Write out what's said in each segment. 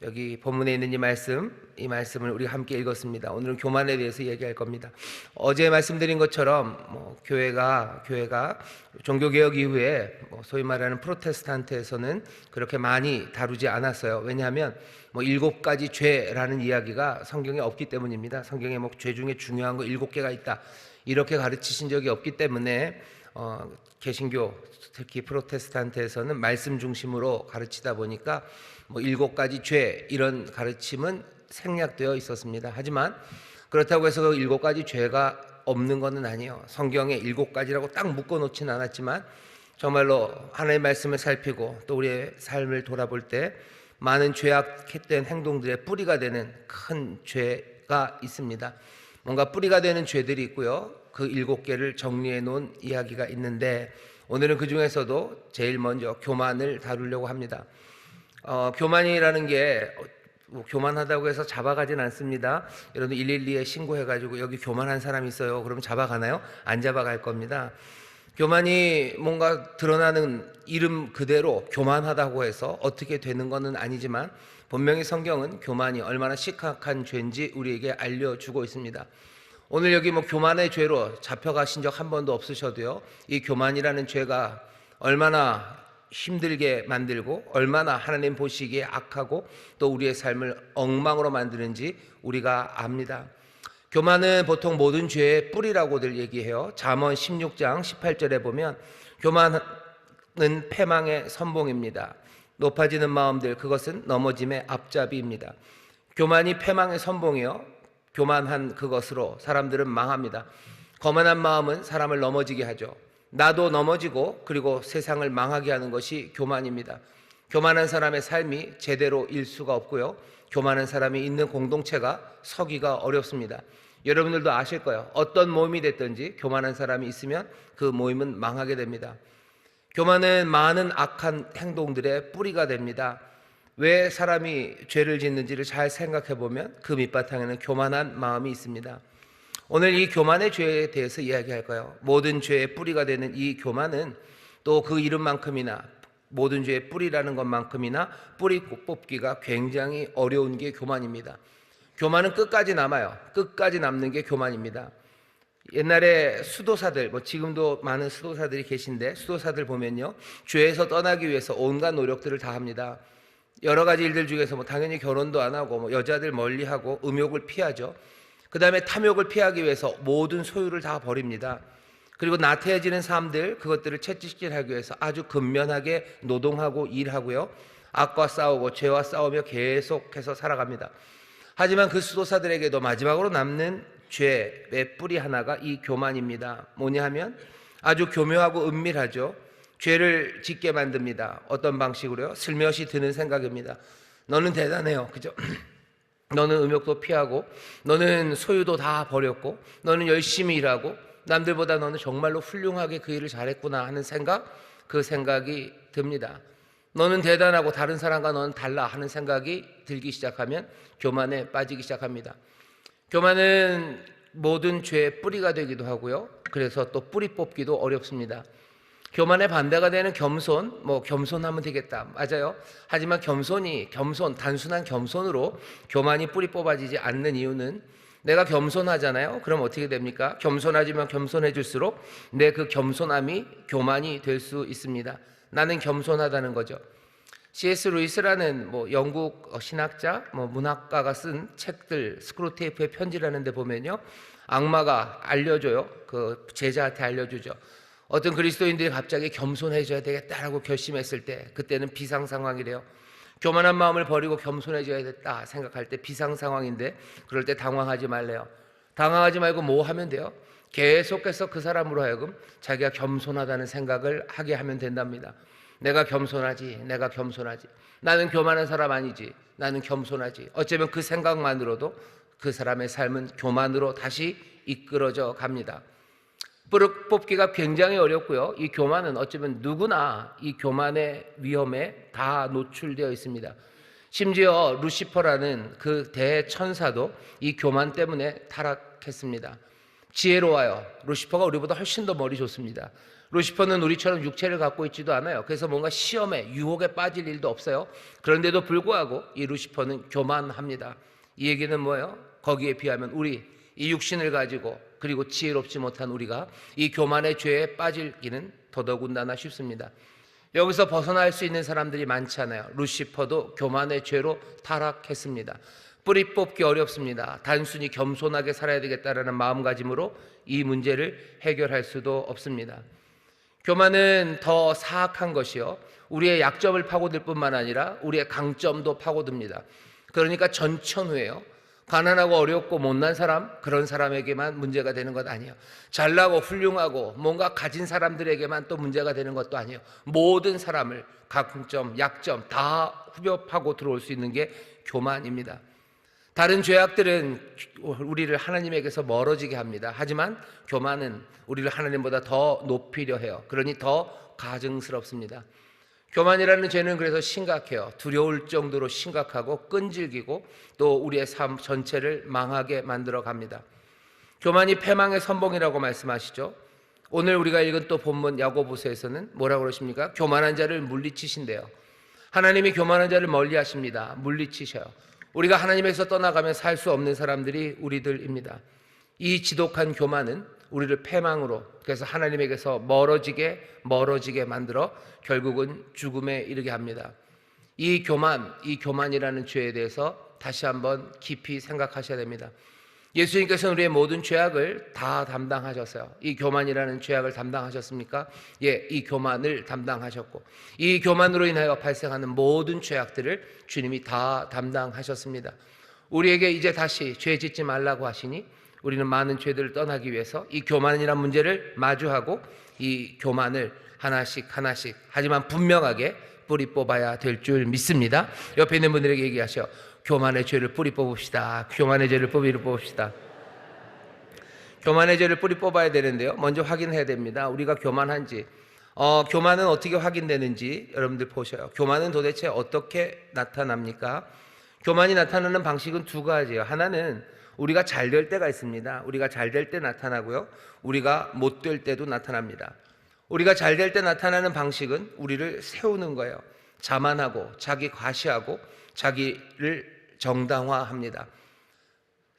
여기 본문에 있는 이 말씀을 우리가 함께 읽었습니다. 오늘은 교만에 대해서 얘기할 겁니다. 어제 말씀드린 것처럼 교회가 종교개혁 이후에 소위 말하는 프로테스탄트에서는 그렇게 많이 다루지 않았어요. 왜냐하면 7가지 죄라는 이야기가 성경에 없기 때문입니다. 성경에 죄 중에 중요한 거 7개가 있다 이렇게 가르치신 적이 없기 때문에 개신교 특히 프로테스탄트에서는 말씀 중심으로 가르치다 보니까 7가지 죄 이런 가르침은 생략되어 있었습니다. 하지만 그렇다고 해서 그 7가지 죄가 없는 것은 아니에요. 성경에 7가지라고 딱 묶어놓지는 않았지만 정말로 하나님의 말씀을 살피고 또 우리의 삶을 돌아볼 때 많은 죄악된 행동들의 뿌리가 되는 큰 죄가 있습니다. 뭔가 뿌리가 되는 죄들이 있고요. 그 7개를 정리해 놓은 이야기가 있는데 오늘은 그 중에서도 제일 먼저 교만을 다루려고 합니다. 교만이라는 게 교만하다고 해서 잡아가진 않습니다. 여러분 112에 신고해가지고 여기 교만한 사람 있어요. 그러면 잡아가나요? 안 잡아갈 겁니다. 교만이 뭔가 드러나는 이름 그대로 교만하다고 해서 어떻게 되는 것은 아니지만 분명히 성경은 교만이 얼마나 심각한 죄인지 우리에게 알려주고 있습니다. 오늘 여기 교만의 죄로 잡혀가신 적 한 번도 없으셔도요, 이 교만이라는 죄가 얼마나 힘들게 만들고 얼마나 하나님 보시기에 악하고 또 우리의 삶을 엉망으로 만드는지 우리가 압니다. 교만은 보통 모든 죄의 뿌리라고들 얘기해요. 잠언 16장 18절에 보면 교만은 패망의 선봉입니다. 높아지는 마음들 그것은 넘어짐의 앞잡이입니다. 교만이 패망의 선봉이요, 교만한 그것으로 사람들은 망합니다. 거만한 마음은 사람을 넘어지게 하죠. 나도 넘어지고 그리고 세상을 망하게 하는 것이 교만입니다. 교만한 사람의 삶이 제대로 일 수가 없고요, 교만한 사람이 있는 공동체가 서기가 어렵습니다. 여러분들도 아실 거예요. 어떤 모임이 됐든지 교만한 사람이 있으면 그 모임은 망하게 됩니다. 교만은 많은 악한 행동들의 뿌리가 됩니다. 왜 사람이 죄를 짓는지를 잘 생각해 보면 그 밑바탕에는 교만한 마음이 있습니다. 오늘 이 교만의 죄에 대해서 이야기할 거예요. 모든 죄의 뿌리가 되는 이 교만은 또 그 이름만큼이나 모든 죄의 뿌리라는 것만큼이나 뿌리 뽑기가 굉장히 어려운 게 교만입니다. 교만은 끝까지 남아요. 끝까지 남는 게 교만입니다. 옛날에 수도사들, 지금도 많은 수도사들이 계신데 수도사들 보면요, 죄에서 떠나기 위해서 온갖 노력들을 다 합니다. 여러 가지 일들 중에서 당연히 결혼도 안 하고 여자들 멀리하고 음욕을 피하죠. 그 다음에 탐욕을 피하기 위해서 모든 소유를 다 버립니다. 그리고 나태해지는 사람들 그것들을 채찍질하기 위해서 아주 근면하게 노동하고 일하고요, 악과 싸우고 죄와 싸우며 계속해서 살아갑니다. 하지만 그 수도사들에게도 마지막으로 남는 죄의 뿌리 하나가 이 교만입니다. 뭐냐 하면 아주 교묘하고 은밀하죠. 죄를 짓게 만듭니다. 어떤 방식으로요? 슬며시 드는 생각입니다. 너는 대단해요, 그죠? 너는 음욕도 피하고 너는 소유도 다 버렸고 너는 열심히 일하고 남들보다 너는 정말로 훌륭하게 그 일을 잘했구나 하는 생각, 그 생각이 듭니다. 너는 대단하고 다른 사람과 너는 달라 하는 생각이 들기 시작하면 교만에 빠지기 시작합니다. 교만은 모든 죄의 뿌리가 되기도 하고요, 그래서 또 뿌리 뽑기도 어렵습니다. 교만의 반대가 되는 겸손, 겸손하면 되겠다, 맞아요. 하지만 단순한 겸손으로 교만이 뿌리 뽑아지지 않는 이유는 내가 겸손하잖아요. 그럼 어떻게 됩니까? 겸손하지만 겸손해질수록 내 그 겸손함이 교만이 될 수 있습니다. 나는 겸손하다는 거죠. C.S. 루이스라는 영국 신학자, 문학가가 쓴 책들, 스크루테이프의 편지라는 데 보면요, 악마가 알려줘요. 그 제자한테 알려주죠. 어떤 그리스도인들이 갑자기 겸손해져야 되겠다라고 결심했을 때 그때는 비상 상황이래요. 교만한 마음을 버리고 겸손해져야겠다 생각할 때 비상 상황인데 그럴 때 당황하지 말래요. 당황하지 말고 뭐 하면 돼요? 계속해서 그 사람으로 하여금 자기가 겸손하다는 생각을 하게 하면 된답니다. 내가 겸손하지, 내가 겸손하지, 나는 교만한 사람 아니지, 나는 겸손하지. 어쩌면 그 생각만으로도 그 사람의 삶은 교만으로 다시 이끌어져 갑니다. 뿌리 뽑기가 굉장히 어렵고요, 이 교만은 어쩌면 누구나 이 교만의 위험에 다 노출되어 있습니다. 심지어 루시퍼라는 그 대천사도 이 교만 때문에 타락했습니다. 지혜로워요. 루시퍼가 우리보다 훨씬 더 머리 좋습니다. 루시퍼는 우리처럼 육체를 갖고 있지도 않아요. 그래서 뭔가 시험에 유혹에 빠질 일도 없어요. 그런데도 불구하고 이 루시퍼는 교만합니다. 이 얘기는 뭐예요? 거기에 비하면 우리 이 육신을 가지고 그리고 지혜롭지 못한 우리가 이 교만의 죄에 빠지기는 더더군다나 쉽습니다. 여기서 벗어날 수 있는 사람들이 많잖아요. 루시퍼도 교만의 죄로 타락했습니다. 뿌리 뽑기 어렵습니다. 단순히 겸손하게 살아야 되겠다라는 마음가짐으로 이 문제를 해결할 수도 없습니다. 교만은 더 사악한 것이요, 우리의 약점을 파고들 뿐만 아니라 우리의 강점도 파고듭니다. 그러니까 전천후예요. 가난하고 어렵고 못난 사람, 그런 사람에게만 문제가 되는 것 아니에요. 잘나고 훌륭하고 뭔가 가진 사람들에게만 또 문제가 되는 것도 아니에요. 모든 사람을 강점, 약점 다 후벼 파고 들어올 수 있는 게 교만입니다. 다른 죄악들은 우리를 하나님에게서 멀어지게 합니다. 하지만 교만은 우리를 하나님보다 더 높이려 해요. 그러니 더 가증스럽습니다. 교만이라는 죄는 그래서 심각해요. 두려울 정도로 심각하고 끈질기고 또 우리의 삶 전체를 망하게 만들어 갑니다. 교만이 패망의 선봉이라고 말씀하시죠. 오늘 우리가 읽은 또 본문 야고보서에서는 뭐라고 그러십니까? 교만한 자를 물리치신대요. 하나님이 교만한 자를 멀리하십니다. 물리치셔요. 우리가 하나님에서 떠나가면 살 수 없는 사람들이 우리들입니다. 이 지독한 교만은 우리를 패망으로, 그래서 하나님에게서 멀어지게 만들어 결국은 죽음에 이르게 합니다. 이 교만이라는 죄에 대해서 다시 한번 깊이 생각하셔야 됩니다. 예수님께서는 우리의 모든 죄악을 다 담당하셨어요. 이 교만이라는 죄악을 담당하셨습니까? 예, 이 교만을 담당하셨고 이 교만으로 인하여 발생하는 모든 죄악들을 주님이 다 담당하셨습니다. 우리에게 이제 다시 죄 짓지 말라고 하시니 우리는 많은 죄들을 떠나기 위해서 이 교만이라는 문제를 마주하고 이 교만을 하나씩 하지만 분명하게 뿌리 뽑아야 될 줄 믿습니다. 옆에 있는 분들에게 얘기하셔. 교만의 죄를 뿌리 뽑읍시다. 교만의 죄를 뿌리 뽑읍시다. 교만의 죄를 뿌리 뽑아야 되는데요, 먼저 확인해야 됩니다. 우리가 교만한지. 교만은 어떻게 확인되는지 여러분들 보셔요. 교만은 도대체 어떻게 나타납니까? 교만이 나타나는 방식은 두 가지예요. 하나는 우리가 잘 될 때가 있습니다. 우리가 잘 될 때 나타나고요, 우리가 못 될 때도 나타납니다. 우리가 잘 될 때 나타나는 방식은 우리를 세우는 거예요. 자만하고 자기 과시하고 자기를 정당화합니다.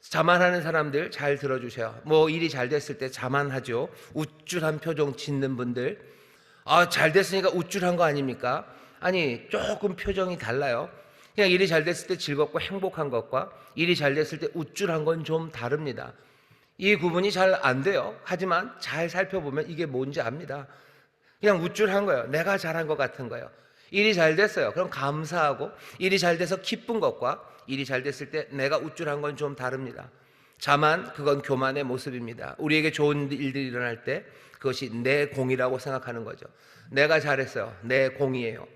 자만하는 사람들 잘 들어주세요. 일이 잘 됐을 때 자만하죠. 우쭐한 표정 짓는 분들, 잘 됐으니까 우쭐한 거 아닙니까? 아니, 조금 표정이 달라요. 그냥 일이 잘 됐을 때 즐겁고 행복한 것과 일이 잘 됐을 때 우쭐한 건 좀 다릅니다. 이 구분이 잘 안 돼요. 하지만 잘 살펴보면 이게 뭔지 압니다. 그냥 우쭐한 거예요. 내가 잘한 것 같은 거예요. 일이 잘 됐어요. 그럼 감사하고 일이 잘 돼서 기쁜 것과 일이 잘 됐을 때 내가 우쭐한 건 좀 다릅니다. 자만, 그건 교만의 모습입니다. 우리에게 좋은 일들이 일어날 때 그것이 내 공이라고 생각하는 거죠. 내가 잘했어요. 내 공이에요.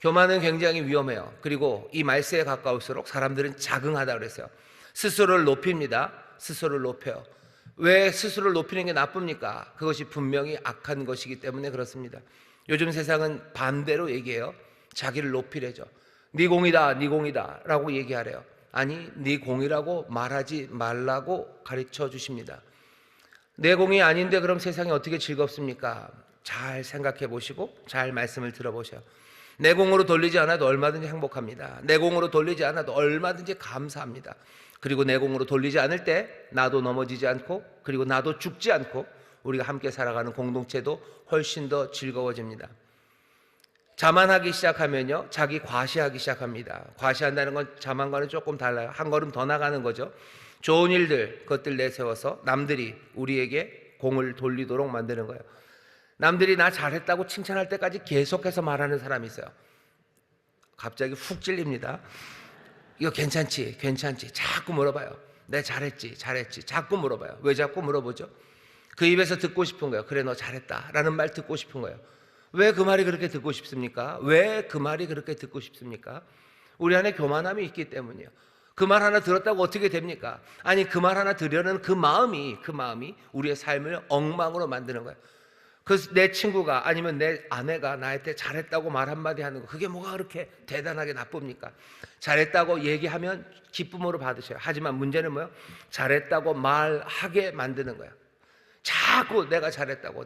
교만은 굉장히 위험해요. 그리고 이 말세에 가까울수록 사람들은 자긍하다 그랬어요. 스스로를 높입니다. 스스로를 높여요. 왜 스스로를 높이는 게 나쁩니까? 그것이 분명히 악한 것이기 때문에 그렇습니다. 요즘 세상은 반대로 얘기해요. 자기를 높이래죠. 네 공이다, 네 공이다 라고 얘기하래요. 아니, 네 공이라고 말하지 말라고 가르쳐 주십니다. 내 공이 아닌데 그럼 세상이 어떻게 즐겁습니까? 잘 생각해 보시고 잘 말씀을 들어보셔요. 내 공으로 돌리지 않아도 얼마든지 행복합니다. 내 공으로 돌리지 않아도 얼마든지 감사합니다. 그리고 내 공으로 돌리지 않을 때 나도 넘어지지 않고 그리고 나도 죽지 않고 우리가 함께 살아가는 공동체도 훨씬 더 즐거워집니다. 자만하기 시작하면요, 자기 과시하기 시작합니다. 과시한다는 건 자만과는 조금 달라요. 한 걸음 더 나가는 거죠. 좋은 일들, 그것들 내세워서 남들이 우리에게 공을 돌리도록 만드는 거예요. 남들이 나 잘했다고 칭찬할 때까지 계속해서 말하는 사람이 있어요. 갑자기 훅 찔립니다. 이거 괜찮지? 자꾸 물어봐요. 내 잘했지? 자꾸 물어봐요. 왜 자꾸 물어보죠? 그 입에서 듣고 싶은 거예요. 그래, 너 잘했다 라는 말 듣고 싶은 거예요. 왜 그 말이 그렇게 듣고 싶습니까? 우리 안에 교만함이 있기 때문이에요. 그 말 하나 들었다고 어떻게 됩니까? 아니, 그 말 하나 들으려는 그 마음이 우리의 삶을 엉망으로 만드는 거예요. 그래서 내 친구가 아니면 내 아내가 나한테 잘했다고 말 한마디 하는 거, 그게 뭐가 그렇게 대단하게 나쁩니까? 잘했다고 얘기하면 기쁨으로 받으셔요. 하지만 문제는 뭐예요? 잘했다고 말하게 만드는 거예요. 자꾸 내가 잘했다고.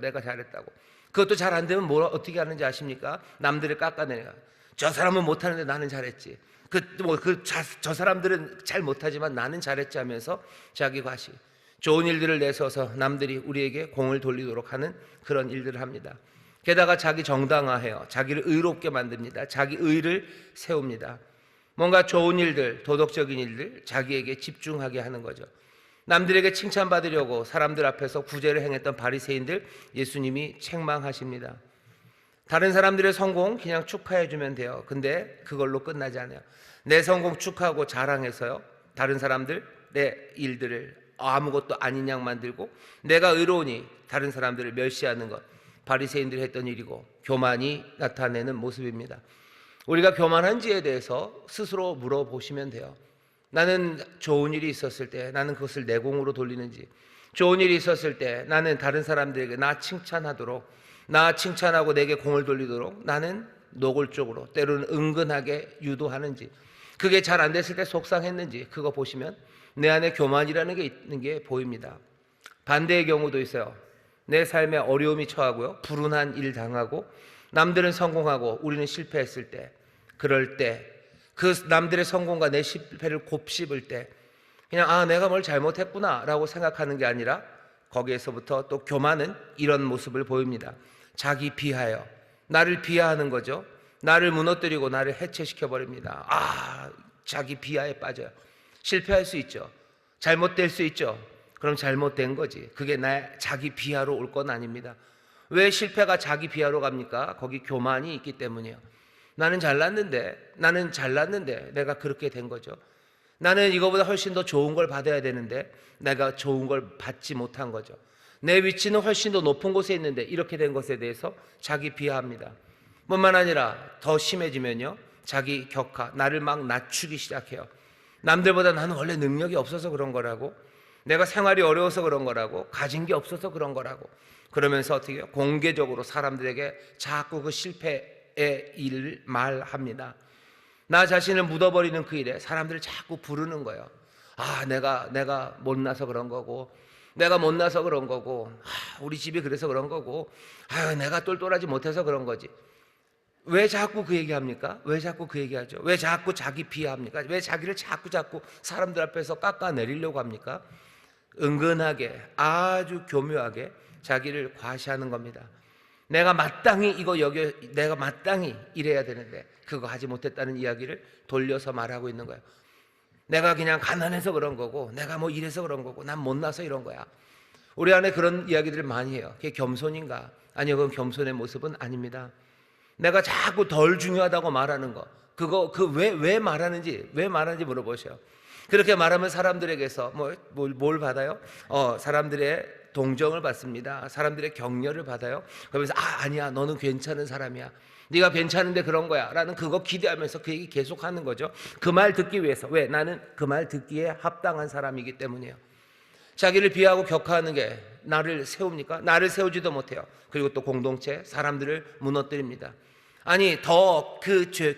그것도 잘 안 되면 뭘 어떻게 하는지 아십니까? 남들을 깎아내려. 저 사람은 못하는데 나는 잘했지. 저 사람들은 잘 못하지만 나는 잘했지 하면서 자기 과시. 좋은 일들을 내서서 남들이 우리에게 공을 돌리도록 하는 그런 일들을 합니다. 게다가 자기 정당화해요. 자기를 의롭게 만듭니다. 자기 의를 세웁니다. 뭔가 좋은 일들, 도덕적인 일들, 자기에게 집중하게 하는 거죠. 남들에게 칭찬받으려고 사람들 앞에서 구제를 행했던 바리새인들 예수님이 책망하십니다. 다른 사람들의 성공 그냥 축하해주면 돼요. 근데 그걸로 끝나지 않아요. 내 성공 축하하고 자랑해서요, 다른 사람들 내 일들을 아무것도 아닌 양 만들고 내가 의로우니 다른 사람들을 멸시하는 것, 바리새인들이 했던 일이고 교만이 나타내는 모습입니다. 우리가 교만한지에 대해서 스스로 물어보시면 돼요. 나는 좋은 일이 있었을 때 나는 그것을 내공으로 돌리는지, 좋은 일이 있었을 때 나는 다른 사람들에게 나 칭찬하도록, 나 칭찬하고 내게 공을 돌리도록 나는 노골적으로 때로는 은근하게 유도하는지, 그게 잘 안 됐을 때 속상했는지, 그거 보시면 내 안에 교만이라는 게 있는 게 보입니다. 반대의 경우도 있어요. 내 삶에 어려움이 처하고요, 불운한 일 당하고 남들은 성공하고 우리는 실패했을 때, 그럴 때 그 남들의 성공과 내 실패를 곱씹을 때 그냥 내가 뭘 잘못했구나 라고 생각하는 게 아니라 거기에서부터 또 교만은 이런 모습을 보입니다. 자기 비하예요. 나를 비하하는 거죠. 나를 무너뜨리고 나를 해체시켜 버립니다. 자기 비하에 빠져요. 실패할 수 있죠. 잘못될 수 있죠. 그럼 잘못된 거지. 그게 자기 비하로 올 건 아닙니다. 왜 실패가 자기 비하로 갑니까? 거기 교만이 있기 때문이에요. 나는 잘났는데 내가 그렇게 된 거죠. 나는 이거보다 훨씬 더 좋은 걸 받아야 되는데 내가 좋은 걸 받지 못한 거죠. 내 위치는 훨씬 더 높은 곳에 있는데 이렇게 된 것에 대해서 자기 비하합니다. 뿐만 아니라 더 심해지면요, 자기 격하, 나를 막 낮추기 시작해요. 남들보다 나는 원래 능력이 없어서 그런 거라고, 내가 생활이 어려워서 그런 거라고, 가진 게 없어서 그런 거라고, 그러면서 어떻게 해요? 공개적으로 사람들에게 자꾸 그 실패의 일을 말합니다. 나 자신을 묻어버리는 그 일에 사람들을 자꾸 부르는 거예요. 내가 못나서 그런 거고, 내가 못나서 그런 거고, 우리 집이 그래서 그런 거고, 내가 똘똘하지 못해서 그런 거지. 왜 자꾸 그 얘기합니까? 왜 자꾸 그 얘기하죠? 왜 자꾸 자기 비하합니까? 왜 자기를 자꾸 사람들 앞에서 깎아내리려고 합니까? 은근하게, 아주 교묘하게 자기를 과시하는 겁니다. 내가 마땅히 이래야 되는데 그거 하지 못했다는 이야기를 돌려서 말하고 있는 거예요. 내가 그냥 가난해서 그런 거고, 내가 뭐 이래서 그런 거고, 난 못나서 이런 거야. 우리 안에 그런 이야기들을 많이 해요. 그게 겸손인가? 아니요, 그건 겸손의 모습은 아닙니다. 내가 자꾸 덜 중요하다고 말하는 거, 왜 말하는지 물어보셔요. 그렇게 말하면 사람들에게서 뭘 받아요? 사람들의 동정을 받습니다. 사람들의 격려를 받아요. 그러면서 아니야, 너는 괜찮은 사람이야, 네가 괜찮은데 그런 거야 라는 그거 기대하면서 그 얘기 계속하는 거죠. 그 말 듣기 위해서. 왜? 나는 그 말 듣기에 합당한 사람이기 때문이에요. 자기를 비하하고 격하하는 게 나를 세웁니까? 나를 세우지도 못해요. 그리고 또 공동체, 사람들을 무너뜨립니다. 더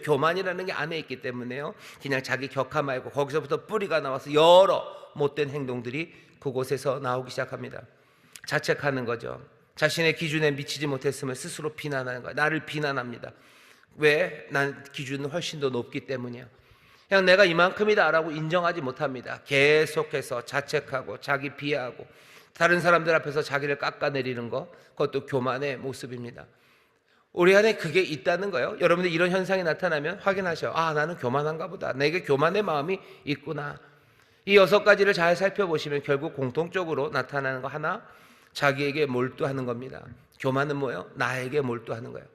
교만이라는 게 안에 있기 때문에요, 그냥 자기 격하 말고 거기서부터 뿌리가 나와서 여러 못된 행동들이 그곳에서 나오기 시작합니다. 자책하는 거죠. 자신의 기준에 미치지 못했음을 스스로 비난하는 거예요. 나를 비난합니다. 왜? 난 기준은 훨씬 더 높기 때문이에요. 그냥 내가 이만큼이다 라고 인정하지 못합니다. 계속해서 자책하고 자기 비하하고 다른 사람들 앞에서 자기를 깎아내리는 거, 그것도 교만의 모습입니다. 우리 안에 그게 있다는 거예요. 여러분들 이런 현상이 나타나면 확인하셔. 나는 교만한가 보다. 내게 교만의 마음이 있구나. 이 6가지를 잘 살펴보시면 결국 공통적으로 나타나는 거 하나, 자기에게 몰두하는 겁니다. 교만은 뭐예요? 나에게 몰두하는 거예요.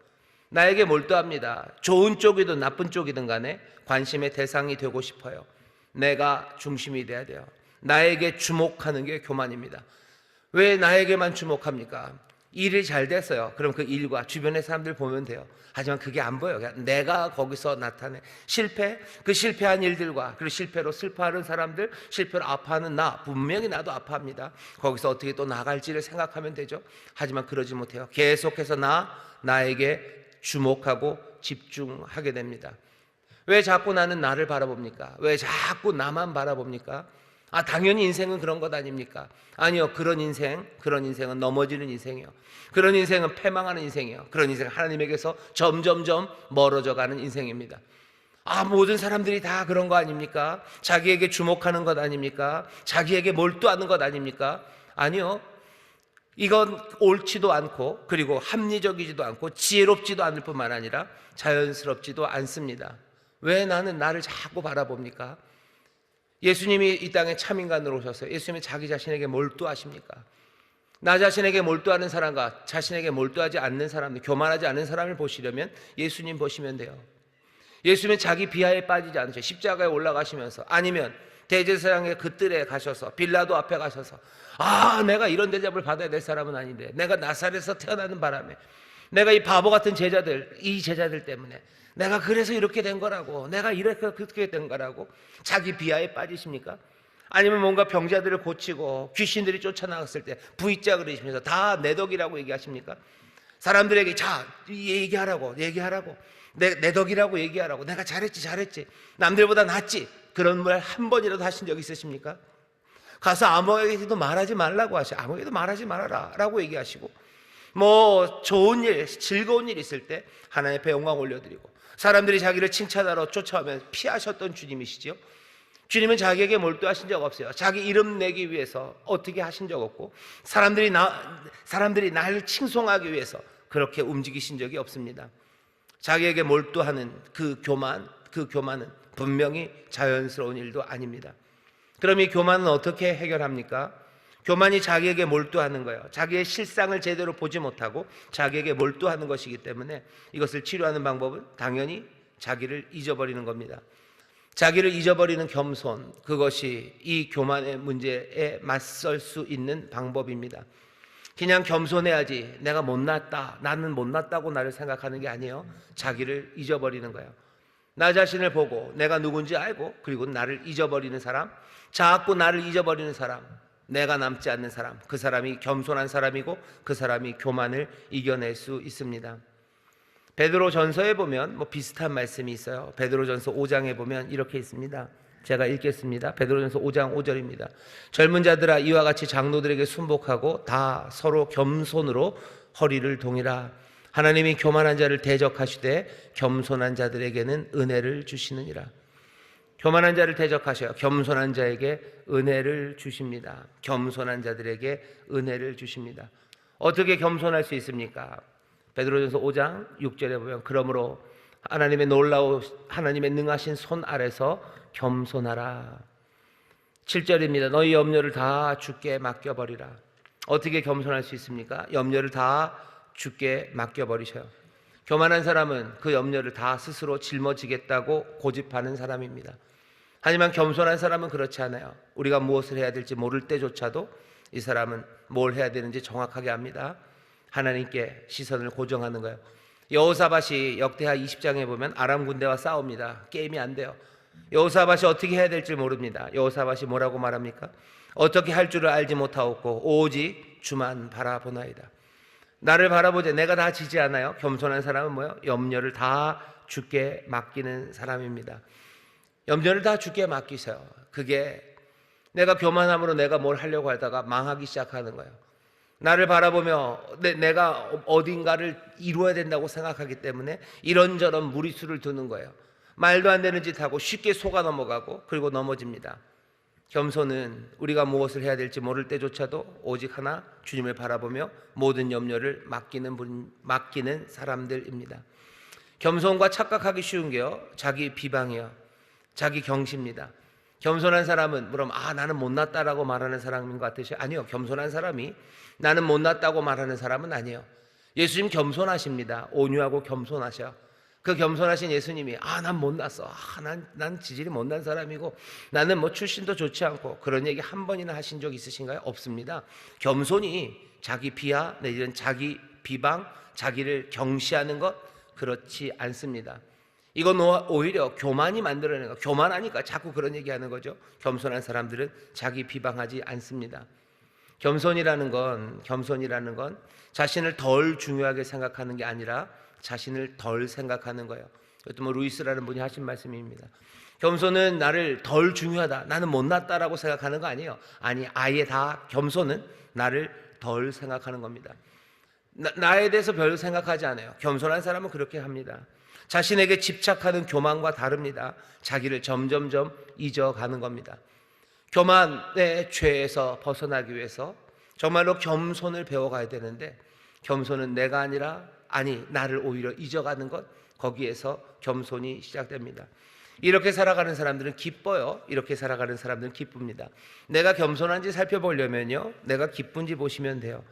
나에게 몰두합니다. 좋은 쪽이든 나쁜 쪽이든 간에 관심의 대상이 되고 싶어요. 내가 중심이 돼야 돼요. 나에게 주목하는 게 교만입니다. 왜 나에게만 주목합니까? 일이 잘 됐어요. 그럼 그 일과 주변의 사람들 보면 돼요. 하지만 그게 안 보여요. 그냥 내가 거기서 나타내. 그 실패한 일들과, 그리고 실패로 슬퍼하는 사람들, 실패로 아파하는 분명히 나도 아파합니다. 거기서 어떻게 또 나갈지를 생각하면 되죠. 하지만 그러지 못해요. 계속해서 나에게 주목하고 집중하게 됩니다. 왜 자꾸 나는 나를 바라봅니까? 왜 자꾸 나만 바라봅니까? 아, 당연히 인생은 그런 것 아닙니까? 아니요, 그런 인생은 넘어지는 인생이요. 그런 인생은 패망하는 인생이요. 그런 인생은 하나님에게서 점점점 멀어져 가는 인생입니다. 아, 모든 사람들이 다 그런 거 아닙니까? 자기에게 주목하는 것 아닙니까? 자기에게 몰두하는 것 아닙니까? 아니요. 이건 옳지도 않고, 그리고 합리적이지도 않고, 지혜롭지도 않을 뿐만 아니라 자연스럽지도 않습니다. 왜 나는 나를 자꾸 바라봅니까? 예수님이 이 땅에 참인간으로 오셔서 예수님이 자기 자신에게 몰두하십니까? 나 자신에게 몰두하는 사람과 자신에게 몰두하지 않는 사람들, 교만하지 않은 사람을 보시려면 예수님 보시면 돼요. 예수님은 자기 비하에 빠지지 않으셔. 십자가에 올라가시면서, 아니면 대제사장의 그 뜰에 가셔서, 빌라도 앞에 가셔서, 아, 내가 이런 대접을 받아야 될 사람은 아닌데, 내가 나사렛에서 태어나는 바람에, 내가 이 바보 같은 제자들, 이 제자들 때문에 내가 그래서 이렇게 된 거라고, 내가 이렇게 그렇게 된 거라고 자기 비하에 빠지십니까? 아니면 뭔가 병자들을 고치고 귀신들이 쫓아나갔을 때 V자 그리시면서 다 내 덕이라고 얘기하십니까? 사람들에게 자, 얘기하라고 내 덕이라고 얘기하라고, 내가 잘했지, 남들보다 낫지, 그런 말 한 번이라도 하신 적 있으십니까? 가서 아무에게도 말하지 말라고 하셔. 아무에게도 말하지 말아라 라고 얘기하시고, 뭐 좋은 일, 즐거운 일 있을 때 하나님 앞에 영광 올려드리고, 사람들이 자기를 칭찬하러 쫓아오면 피하셨던 주님이시죠. 주님은 자기에게 몰두하신 적 없어요. 자기 이름 내기 위해서 어떻게 하신 적 없고, 사람들이 나를 칭송하기 위해서 그렇게 움직이신 적이 없습니다. 자기에게 몰두하는 그 교만은 분명히 자연스러운 일도 아닙니다. 그럼 이 교만은 어떻게 해결합니까? 교만이 자기에게 몰두하는 거예요. 자기의 실상을 제대로 보지 못하고 자기에게 몰두하는 것이기 때문에 이것을 치료하는 방법은 당연히 자기를 잊어버리는 겁니다. 자기를 잊어버리는 겸손, 그것이 이 교만의 문제에 맞설 수 있는 방법입니다. 그냥 겸손해야지, 내가 못났다, 나는 못났다고 나를 생각하는 게 아니에요. 자기를 잊어버리는 거예요. 나 자신을 보고 내가 누군지 알고, 그리고 나를 잊어버리는 사람, 자꾸 나를 잊어버리는 사람, 내가 남지 않는 사람, 그 사람이 겸손한 사람이고 그 사람이 교만을 이겨낼 수 있습니다. 베드로전서에 보면 비슷한 말씀이 있어요. 베드로전서 5장에 보면 이렇게 있습니다. 제가 읽겠습니다. 베드로전서 5장 5절입니다. 젊은 자들아, 이와 같이 장로들에게 순복하고 다 서로 겸손으로 허리를 동이라. 하나님이 교만한 자를 대적하시되 겸손한 자들에게는 은혜를 주시느니라. 교만한 자를 대적하셔요. 겸손한 자에게 은혜를 주십니다. 겸손한 자들에게 은혜를 주십니다. 어떻게 겸손할 수 있습니까? 베드로전서 5장 6절에 보면, 그러므로 하나님의 능하신 손 아래서 겸손하라. 7절입니다. 너희 염려를 다 주께 맡겨버리라. 어떻게 겸손할 수 있습니까? 염려를 다 주께 맡겨버리셔요. 교만한 사람은 그 염려를 다 스스로 짊어지겠다고 고집하는 사람입니다. 하지만 겸손한 사람은 그렇지 않아요. 우리가 무엇을 해야 될지 모를 때조차도 이 사람은 뭘 해야 되는지 정확하게 압니다. 하나님께 시선을 고정하는 거예요. 여호사밧이 역대하 20장에 보면 아람 군대와 싸웁니다. 게임이 안 돼요. 여호사밧이 어떻게 해야 될지 모릅니다. 여호사밧이 뭐라고 말합니까? 어떻게 할 줄을 알지 못하옵고 오직 주만 바라보나이다. 나를 바라보자. 내가 다 지지 않아요. 겸손한 사람은 뭐예요? 염려를 다 주께 맡기는 사람입니다. 염려를 다 주께 맡기세요. 그게 내가 교만함으로 내가 뭘 하려고 하다가 망하기 시작하는 거예요. 나를 바라보며 내가 어딘가를 이루어야 된다고 생각하기 때문에 이런저런 무리수를 두는 거예요. 말도 안 되는 짓 하고 쉽게 속아 넘어가고, 그리고 넘어집니다. 겸손은 우리가 무엇을 해야 될지 모를 때조차도 오직 하나, 주님을 바라보며 모든 염려를 맡기는 사람들입니다. 겸손과 착각하기 쉬운 게요, 자기 비방이요, 자기 경시입니다. 겸손한 사람은 그럼 나는 못났다라고 말하는 사람인 것 같으셔요? 아니요. 겸손한 사람이 나는 못났다고 말하는 사람은 아니에요. 예수님 겸손하십니다. 온유하고 겸손하셔. 그 겸손하신 예수님이 난 못났어, 난 지질이 못난 사람이고 나는 출신도 좋지 않고, 그런 얘기 한 번이나 하신 적 있으신가요? 없습니다. 겸손이 자기 비하 내지는 자기 비방, 자기를 경시하는 것, 그렇지 않습니다. 이건 오히려 교만이 만들어내는 거. 교만하니까 자꾸 그런 얘기하는 거죠. 겸손한 사람들은 자기 비방하지 않습니다. 겸손이라는 건 자신을 덜 중요하게 생각하는 게 아니라 자신을 덜 생각하는 거예요. 이것도 루이스라는 분이 하신 말씀입니다. 겸손은 나를 덜 중요하다, 나는 못났다라고 생각하는 거 아니에요. 아니, 아예 다 겸손은 나를 덜 생각하는 겁니다. 나에 대해서 별로 생각하지 않아요. 겸손한 사람은 그렇게 합니다. 자신에게 집착하는 교만과 다릅니다. 자기를 점점점 잊어가는 겁니다. 교만의 죄에서 벗어나기 위해서 정말로 겸손을 배워가야 되는데, 겸손은 내가 아니라 나를 오히려 잊어가는 것, 거기에서 겸손이 시작됩니다. 이렇게 살아가는 사람들은 기뻐요. 이렇게 살아가는 사람들은 기쁩니다. 내가 겸손한지 살펴보려면요, 내가 기쁜지 보시면 돼요.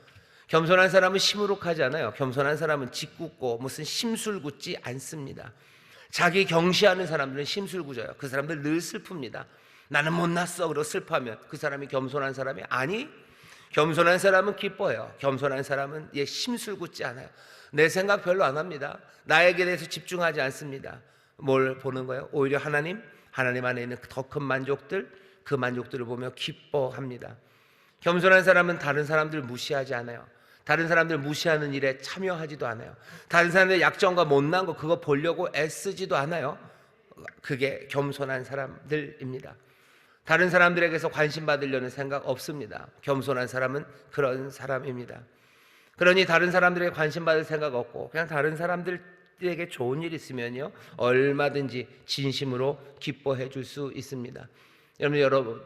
겸손한 사람은 시무룩하지 않아요. 겸손한 사람은 짓궂고 무슨 심술궂지 않습니다. 자기 경시하는 사람들은 심술궂어요. 그 사람들 늘 슬픕니다. 나는 못났어 그러고 슬퍼하면 그 사람이 겸손한 사람이 아니, 겸손한 사람은 기뻐요. 겸손한 사람은 심술궂지 않아요. 내 생각 별로 안 합니다. 나에게 대해서 집중하지 않습니다. 뭘 보는 거예요? 오히려 하나님 안에 있는 더 큰 만족들, 그 만족들을 보며 기뻐합니다. 겸손한 사람은 다른 사람들 무시하지 않아요. 다른 사람들 무시하는 일에 참여하지도 않아요. 다른 사람들의 약점과 못난 거 그거 보려고 애쓰지도 않아요. 그게 겸손한 사람들입니다. 다른 사람들에게서 관심 받으려는 생각 없습니다. 겸손한 사람은 그런 사람입니다. 그러니 다른 사람들에게 관심 받을 생각 없고 그냥 다른 사람들에게 좋은 일 있으면요, 얼마든지 진심으로 기뻐해 줄 수 있습니다. 여러분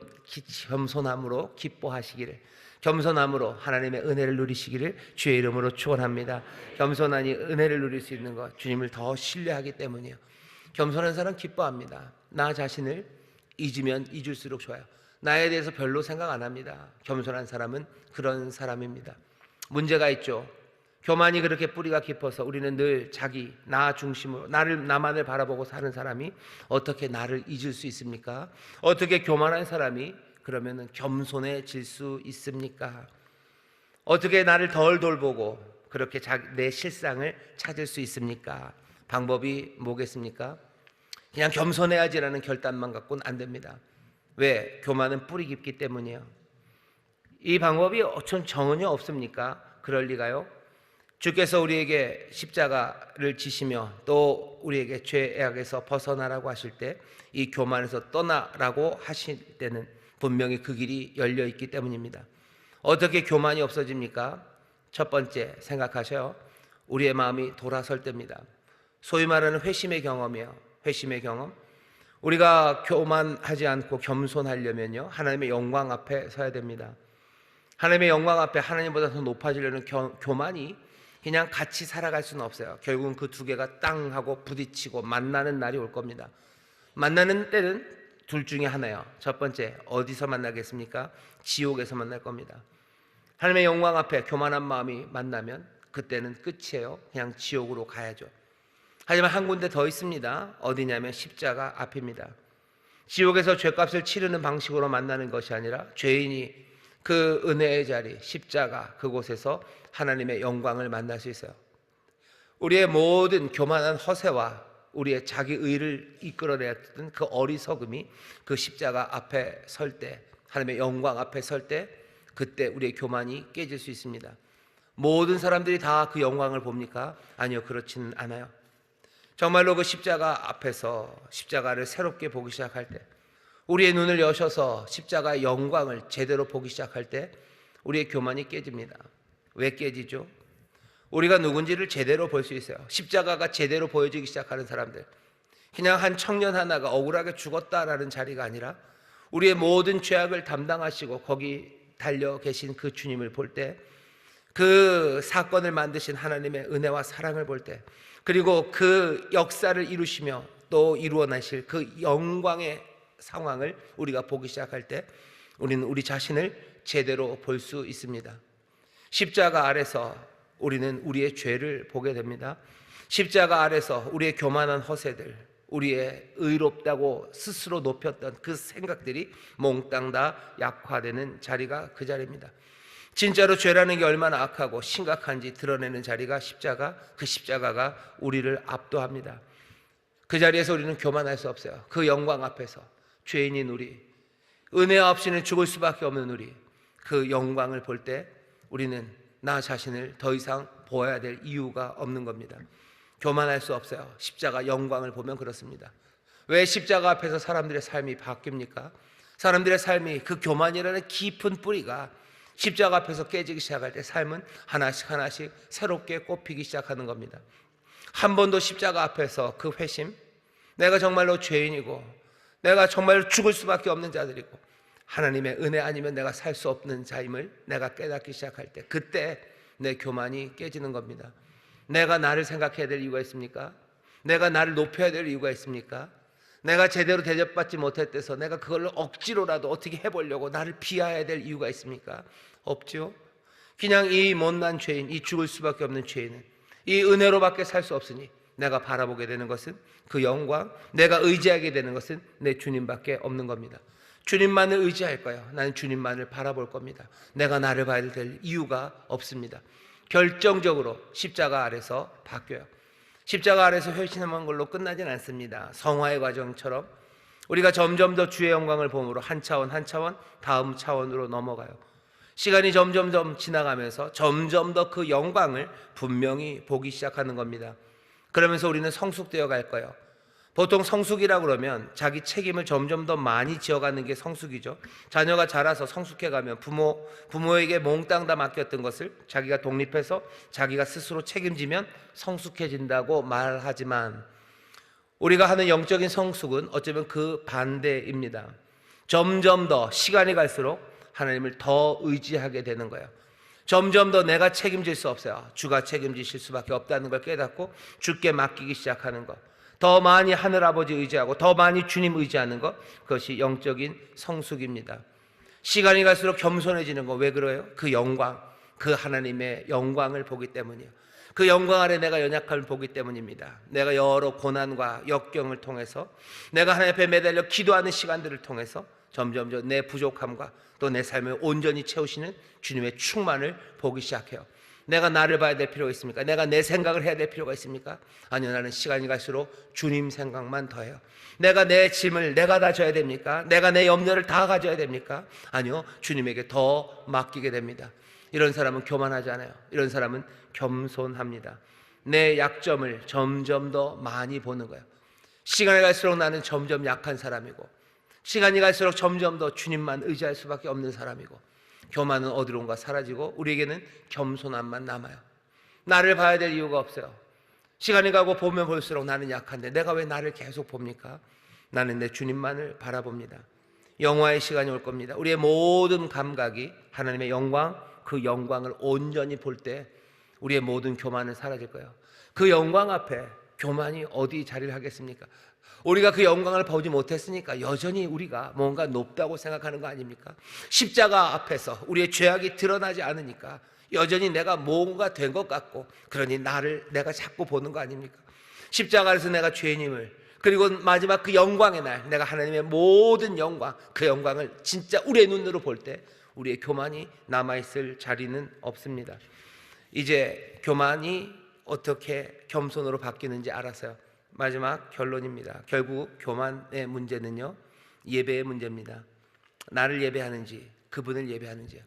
겸손함으로 기뻐하시기를, 겸손함으로 하나님의 은혜를 누리시기를 주의 이름으로 축원합니다. 겸손하니 은혜를 누릴 수 있는 것, 주님을 더 신뢰하기 때문이에요. 겸손한 사람 기뻐합니다. 나 자신을 잊으면 잊을수록 좋아요. 나에 대해서 별로 생각 안 합니다. 겸손한 사람은 그런 사람입니다. 문제가 있죠. 교만이 그렇게 뿌리가 깊어서 우리는 늘 나 중심으로 나만을 바라보고 사는 사람이 어떻게 나를 잊을 수 있습니까? 어떻게 교만한 사람이 그러면 겸손해질 수 있습니까? 어떻게 나를 덜 돌보고 그렇게 내 실상을 찾을 수 있습니까? 방법이 뭐겠습니까? 그냥 겸손해야지라는 결단만 갖고는 안 됩니다. 왜? 교만은 뿌리 깊기 때문이에요. 이 방법이 전혀 없습니까? 그럴 리가요? 주께서 우리에게 십자가를 지시며 또 우리에게 죄악에서 벗어나라고 하실 때, 이 교만에서 떠나라고 하실 때는 분명히 그 길이 열려 있기 때문입니다. 어떻게 교만이 없어집니까? 첫 번째 생각하셔요. 우리의 마음이 돌아설 때입니다. 소위 말하는 회심의 경험이에요. 회심의 경험. 우리가 교만하지 않고 겸손하려면요, 하나님의 영광 앞에 서야 됩니다. 하나님의 영광 앞에 하나님보다 더 높아지려는 교만이 그냥 같이 살아갈 수는 없어요. 결국은 그 두 개가 땅 하고 부딪히고 만나는 날이 올 겁니다. 만나는 때는 둘 중에 하나예요. 첫 번째, 어디서 만나겠습니까? 지옥에서 만날 겁니다. 하나님의 영광 앞에 교만한 마음이 만나면 그때는 끝이에요. 그냥 지옥으로 가야죠. 하지만 한 군데 더 있습니다. 어디냐면 십자가 앞입니다. 지옥에서 죄값을 치르는 방식으로 만나는 것이 아니라 죄인이 그 은혜의 자리, 십자가, 그곳에서 하나님의 영광을 만날 수 있어요. 우리의 모든 교만한 허세와 우리의 자기 의를 이끌어내었던 그 어리석음이 그 십자가 앞에 설 때, 하나님의 영광 앞에 설 때, 그때 우리의 교만이 깨질 수 있습니다. 모든 사람들이 다 그 영광을 봅니까? 아니요, 그렇지는 않아요. 정말로 그 십자가 앞에서 십자가를 새롭게 보기 시작할 때, 우리의 눈을 여셔서 십자가의 영광을 제대로 보기 시작할 때 우리의 교만이 깨집니다. 왜 깨지죠? 우리가 누군지를 제대로 볼 수 있어요. 십자가가 제대로 보여지기 시작하는 사람들, 그냥 한 청년 하나가 억울하게 죽었다라는 자리가 아니라 우리의 모든 죄악을 담당하시고 거기 달려 계신 그 주님을 볼 때, 그 사건을 만드신 하나님의 은혜와 사랑을 볼 때, 그리고 그 역사를 이루시며 또 이루어내실 그 영광의 상황을 우리가 보기 시작할 때 우리는 우리 자신을 제대로 볼 수 있습니다. 십자가 아래서 우리는 우리의 죄를 보게 됩니다. 십자가 아래서 우리의 교만한 허세들, 우리의 의롭다고 스스로 높였던 그 생각들이 몽땅 다 약화되는 자리가 그 자리입니다. 진짜로 죄라는 게 얼마나 악하고 심각한지 드러내는 자리가 십자가, 그 십자가가 우리를 압도합니다. 그 자리에서 우리는 교만할 수 없어요. 그 영광 앞에서 죄인인 우리, 은혜 없이는 죽을 수밖에 없는 우리, 그 영광을 볼 때 우리는 나 자신을 더 이상 보아야 될 이유가 없는 겁니다. 교만할 수 없어요. 십자가 영광을 보면 그렇습니다. 왜 십자가 앞에서 사람들의 삶이 바뀝니까? 사람들의 삶이 그 교만이라는 깊은 뿌리가 십자가 앞에서 깨지기 시작할 때 삶은 하나씩 하나씩 새롭게 꽃피기 시작하는 겁니다. 한 번도 십자가 앞에서 그 회심, 내가 정말로 죄인이고 내가 정말 죽을 수밖에 없는 자들이고 하나님의 은혜 아니면 내가 살 수 없는 자임을 내가 깨닫기 시작할 때, 그때 내 교만이 깨지는 겁니다. 내가 나를 생각해야 될 이유가 있습니까? 내가 나를 높여야 될 이유가 있습니까? 내가 제대로 대접받지 못했대서 내가 그걸로 억지로라도 어떻게 해보려고 나를 비하해야 될 이유가 있습니까? 없죠. 그냥 이 못난 죄인, 이 죽을 수밖에 없는 죄인은 이 은혜로밖에 살 수 없으니 내가 바라보게 되는 것은 그 영광, 내가 의지하게 되는 것은 내 주님밖에 없는 겁니다. 주님만을 의지할 거예요. 나는 주님만을 바라볼 겁니다. 내가 나를 봐야 될 이유가 없습니다. 결정적으로 십자가 아래서 바뀌어요. 십자가 아래서 회심한 걸로 끝나진 않습니다. 성화의 과정처럼 우리가 점점 더 주의 영광을 보므로 한 차원 한 차원 다음 차원으로 넘어가요. 시간이 점점 지나가면서 점점 더 그 영광을 분명히 보기 시작하는 겁니다. 그러면서 우리는 성숙되어 갈 거예요. 보통 성숙이라고 그러면 자기 책임을 점점 더 많이 지어가는 게 성숙이죠. 자녀가 자라서 성숙해가면 부모에게 몽땅 다 맡겼던 것을 자기가 독립해서 자기가 스스로 책임지면 성숙해진다고 말하지만, 우리가 하는 영적인 성숙은 어쩌면 그 반대입니다. 점점 더 시간이 갈수록 하나님을 더 의지하게 되는 거예요. 점점 더 내가 책임질 수 없어요. 주가 책임지실 수밖에 없다는 걸 깨닫고 주께 맡기기 시작하는 것, 더 많이 하늘아버지 의지하고 더 많이 주님 의지하는 것, 그것이 영적인 성숙입니다. 시간이 갈수록 겸손해지는 거 왜 그래요? 그 영광, 그 하나님의 영광을 보기 때문이에요. 그 영광 아래 내가 연약함을 보기 때문입니다. 내가 여러 고난과 역경을 통해서, 내가 하나님 앞에 매달려 기도하는 시간들을 통해서 점점 내 부족함과 또 내 삶을 온전히 채우시는 주님의 충만을 보기 시작해요. 내가 나를 봐야 될 필요가 있습니까? 내가 내 생각을 해야 될 필요가 있습니까? 아니요, 나는 시간이 갈수록 주님 생각만 더해요. 내가 내 짐을 내가 다 져야 됩니까? 내가 내 염려를 다 가져야 됩니까? 아니요, 주님에게 더 맡기게 됩니다. 이런 사람은 교만하지 않아요. 이런 사람은 겸손합니다. 내 약점을 점점 더 많이 보는 거예요. 시간이 갈수록 나는 점점 약한 사람이고, 시간이 갈수록 점점 더 주님만 의지할 수밖에 없는 사람이고, 교만은 어디론가 사라지고 우리에게는 겸손함만 남아요. 나를 봐야 될 이유가 없어요. 시간이 가고 보면 볼수록 나는 약한데 내가 왜 나를 계속 봅니까? 나는 내 주님만을 바라봅니다. 영화의 시간이 올 겁니다. 우리의 모든 감각이 하나님의 영광, 그 영광을 온전히 볼 때 우리의 모든 교만은 사라질 거예요. 그 영광 앞에 교만이 어디 자리를 하겠습니까? 우리가 그 영광을 보지 못했으니까 여전히 우리가 뭔가 높다고 생각하는 거 아닙니까? 십자가 앞에서 우리의 죄악이 드러나지 않으니까 여전히 내가 뭔가 된 것 같고, 그러니 나를 내가 자꾸 보는 거 아닙니까? 십자가에서 내가 죄인임을, 그리고 마지막 그 영광의 날 내가 하나님의 모든 영광, 그 영광을 진짜 우리의 눈으로 볼 때 우리의 교만이 남아있을 자리는 없습니다. 이제 교만이 어떻게 겸손으로 바뀌는지 알았어요. 마지막 결론입니다. 결국 교만의 문제는요, 예배의 문제입니다. 나를 예배하는지 그분을 예배하는지요.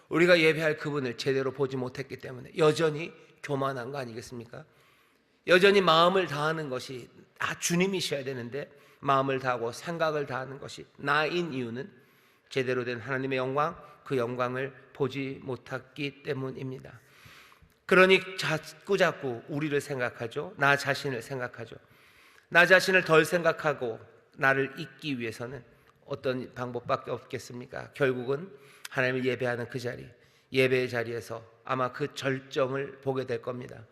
우리가 예배할 그분을 제대로 보지 못했기 때문에 여전히 교만한 거 아니겠습니까? 여전히 마음을 다하는 것이 주님이셔야 되는데 마음을 다하고 생각을 다하는 것이 나인 이유는 제대로 된 하나님의 영광, 그 영광을 보지 못했기 때문입니다. 그러니 자꾸 우리를 생각하죠. 나 자신을 생각하죠. 나 자신을 덜 생각하고 나를 잊기 위해서는 어떤 방법밖에 없겠습니까? 결국은 하나님을 예배하는 그 자리, 예배의 자리에서 아마 그 절정을 보게 될 겁니다.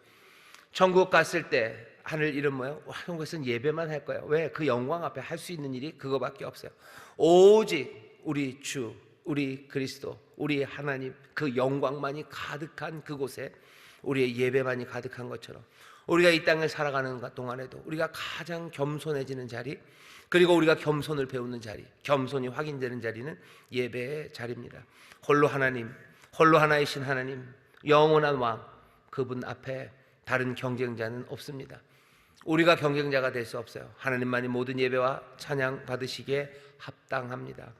천국 갔을 때 하늘 일은 뭐예요? 하는 것은 예배만 할 거예요. 왜? 그 영광 앞에 할 수 있는 일이 그거밖에 없어요. 오직 우리 주, 우리 그리스도, 우리 하나님, 그 영광만이 가득한 그곳에 우리의 예배만이 가득한 것처럼 우리가 이 땅을 살아가는 동안에도 우리가 가장 겸손해지는 자리, 그리고 우리가 겸손을 배우는 자리, 겸손이 확인되는 자리는 예배의 자리입니다. 홀로 하나님, 홀로 하나이신 하나님, 영원한 왕, 그분 앞에 다른 경쟁자는 없습니다. 우리가 경쟁자가 될 수 없어요. 하나님만이 모든 예배와 찬양 받으시기에 합당합니다.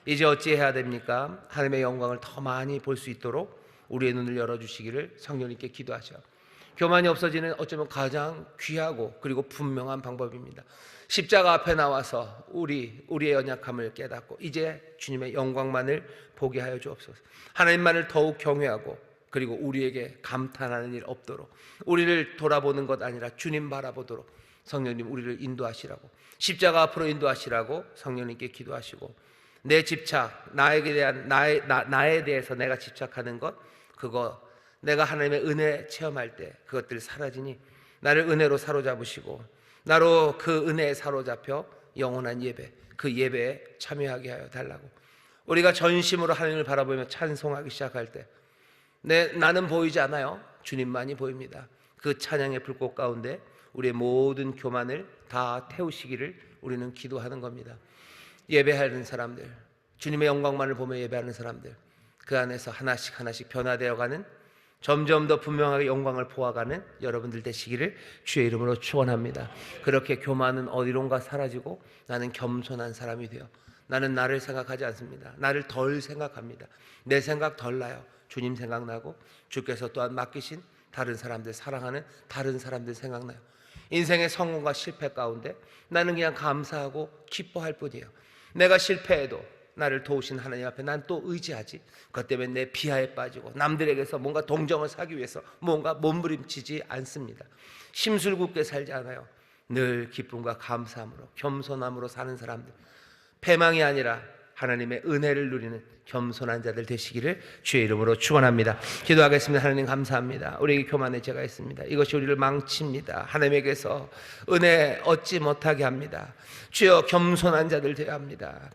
이제 어찌해야 됩니까? 하나님의 영광을 더 많이 볼 수 있도록 우리의 눈을 열어주시기를 성령님께 기도하셔. 교만이 없어지는 어쩌면 가장 귀하고 그리고 분명한 방법입니다. 십자가 앞에 나와서 우리의 연약함을 깨닫고 이제 주님의 영광만을 보게 하여 주옵소서. 하나님만을 더욱 경외하고 그리고 우리에게 감탄하는 일 없도록, 우리를 돌아보는 것 아니라 주님 바라보도록 성령님 우리를 인도하시라고, 십자가 앞으로 인도하시라고 성령님께 기도하시고, 내 집착, 나에 대해서 내가 집착하는 것, 그거 내가 하나님의 은혜 체험할 때 그것들 사라지니 나를 은혜로 사로잡으시고 나로 그 은혜에 사로잡혀 영원한 예배, 그 예배에 참여하게 하여 달라고. 우리가 전심으로 하나님을 바라보며 찬송하기 시작할 때 나는 보이지 않아요. 주님만이 보입니다. 그 찬양의 불꽃 가운데 우리의 모든 교만을 다 태우시기를 우리는 기도하는 겁니다. 예배하는 사람들, 주님의 영광만을 보며 예배하는 사람들, 그 안에서 하나씩 하나씩 변화되어가는, 점점 더 분명하게 영광을 보아가는 여러분들 되시기를 주의 이름으로 축원합니다. 그렇게 교만은 어디론가 사라지고 나는 겸손한 사람이 되어, 나는 나를 생각하지 않습니다. 나를 덜 생각합니다. 내 생각 덜 나요. 주님 생각나고 주께서 또한 맡기신 다른 사람들, 사랑하는 다른 사람들 생각나요. 인생의 성공과 실패 가운데 나는 그냥 감사하고 기뻐할 뿐이에요. 내가 실패해도 나를 도우신 하나님 앞에 난 또 의지하지. 그것 때문에 내 비하에 빠지고 남들에게서 뭔가 동정을 사기 위해서 뭔가 몸부림치지 않습니다. 심술궂게 살지 않아요. 늘 기쁨과 감사함으로, 겸손함으로 사는 사람들, 패망이 아니라 하나님의 은혜를 누리는 겸손한 자들 되시기를 주의 이름으로 축원합니다. 기도하겠습니다. 하나님 감사합니다. 우리에게 교만의 죄가 있습니다. 이것이 우리를 망칩니다. 하나님에게서 은혜 얻지 못하게 합니다. 주여, 겸손한 자들 되어야 합니다.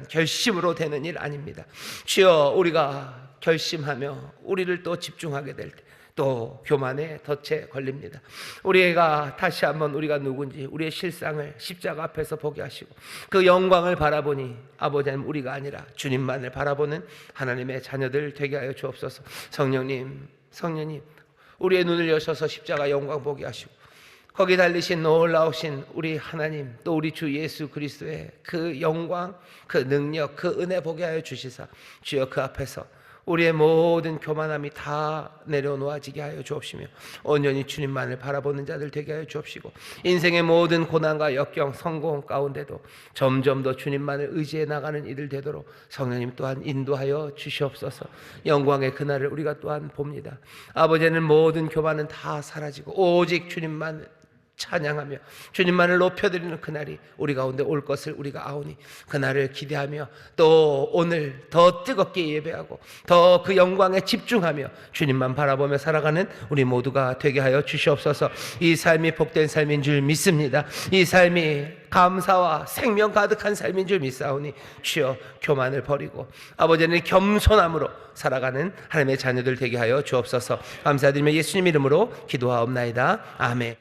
결심으로 되는 일 아닙니다. 주여, 우리가 결심하며 우리를 또 집중하게 될 때 또 교만에 덫에 걸립니다. 우리가 다시 한번 우리가 누군지 우리의 실상을 십자가 앞에서 보게 하시고 그 영광을 바라보니 아버지 하나님, 우리가 아니라 주님만을 바라보는 하나님의 자녀들 되게 하여 주옵소서. 성령님 우리의 눈을 여셔서 십자가 영광 보게 하시고 거기 달리신 놀라우신 우리 하나님, 또 우리 주 예수 그리스도의 그 영광, 그 능력, 그 은혜 보게 하여 주시사 주여, 그 앞에서 우리의 모든 교만함이 다 내려놓아지게 하여 주옵시며 온전히 주님만을 바라보는 자들 되게 하여 주옵시고, 인생의 모든 고난과 역경, 성공 가운데도 점점 더 주님만을 의지해 나가는 이들 되도록 성령님 또한 인도하여 주시옵소서. 영광의 그날을 우리가 또한 봅니다. 아버지는 모든 교만은 다 사라지고 오직 주님만 찬양하며 주님만을 높여드리는 그날이 우리 가운데 올 것을 우리가 아오니 그날을 기대하며 또 오늘 더 뜨겁게 예배하고 더 그 영광에 집중하며 주님만 바라보며 살아가는 우리 모두가 되게 하여 주시옵소서. 이 삶이 복된 삶인 줄 믿습니다. 이 삶이 감사와 생명 가득한 삶인 줄 믿사오니 주여, 교만을 버리고 아버지는 겸손함으로 살아가는 하나님의 자녀들 되게 하여 주옵소서. 감사드리며 예수님 이름으로 기도하옵나이다. 아멘.